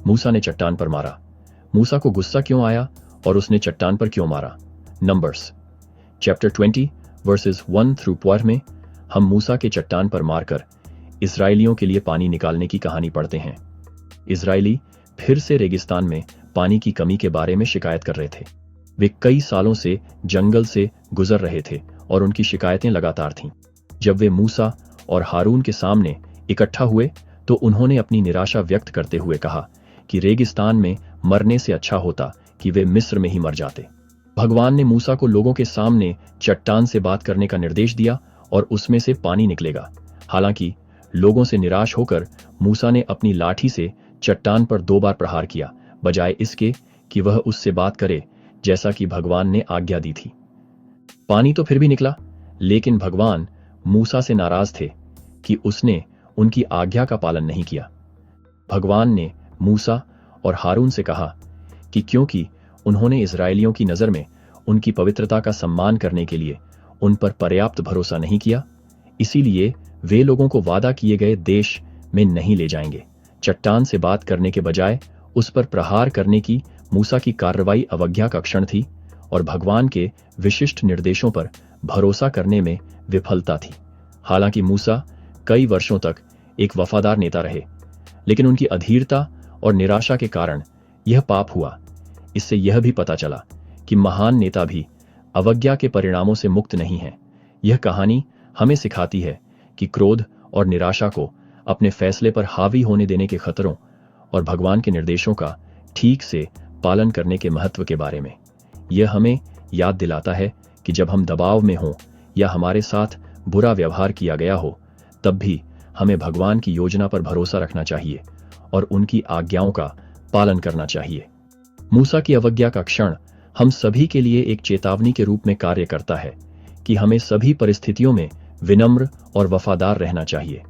मूसा ने चट्टान पर मारा। मूसा को गुस्सा क्यों आया और उसने चट्टान पर क्यों मारा? नंबर्स चैप्टर 20 वर्सेस 1 थ्रू 12 में हम मूसा के चट्टान पर मारकर इजरायलियों के लिए पानी निकालने की कहानी पढ़ते हैं। इजरायली फिर से रेगिस्तान में पानी की कमी के बारे में शिकायत कर रहे थे। वे कई सालों से जंगल से गुजर रहे थे और उनकी शिकायतें लगातार थीं। जब वे मूसा और हारून के सामने इकट्ठा हुए तो उन्होंने अपनी निराशा व्यक्त करते हुए कहा कि रेगिस्तान में मरने से अच्छा होता कि वे मिस्र में ही मर जाते। भगवान ने मूसा को लोगों के सामने चट्टान से बात करने का निर्देश दिया और उसमें से पानी निकलेगा। हालांकि लोगों से निराश होकर मूसा ने अपनी लाठी से चट्टान पर 2 बार प्रहार किया, बजाय इसके कि वह उससे बात करे जैसा कि भगवान ने आज्ञा दी थी। पानी तो फिर भी निकला, लेकिन भगवान मूसा से नाराज थे कि उसने उनकी आज्ञा का पालन नहीं किया। भगवान ने मूसा और हारून से कहा कि क्योंकि उन्होंने इजरायलियों की नजर में उनकी पवित्रता का सम्मान करने के लिए उन पर पर्याप्त भरोसा नहीं किया, इसीलिए वे लोगों को वादा किए गए देश में नहीं ले जाएंगे। चट्टान से बात करने के बजाय उस पर प्रहार करने की मूसा की कार्रवाई अवज्ञा का क्षण थी और भगवान के विशिष्ट निर्देशों पर भरोसा करने में विफलता थी। हालांकि मूसा कई वर्षों तक एक वफादार नेता रहे, लेकिन उनकी अधीरता और निराशा के कारण यह पाप हुआ। इससे यह भी पता चला कि महान नेता भी अवज्ञा के परिणामों से मुक्त नहीं है। यह कहानी हमें सिखाती है कि क्रोध और निराशा को अपने फैसले पर हावी होने देने के खतरों और भगवान के निर्देशों का ठीक से पालन करने के महत्व के बारे में। यह हमें याद दिलाता है कि जब हम दबाव में हों या हमारे साथ बुरा व्यवहार किया गया हो, तब भी हमें भगवान की योजना पर भरोसा रखना चाहिए और उनकी आज्ञाओं का पालन करना चाहिए। मूसा की अवज्ञा का क्षण हम सभी के लिए एक चेतावनी के रूप में कार्य करता है कि हमें सभी परिस्थितियों में विनम्र और वफादार रहना चाहिए।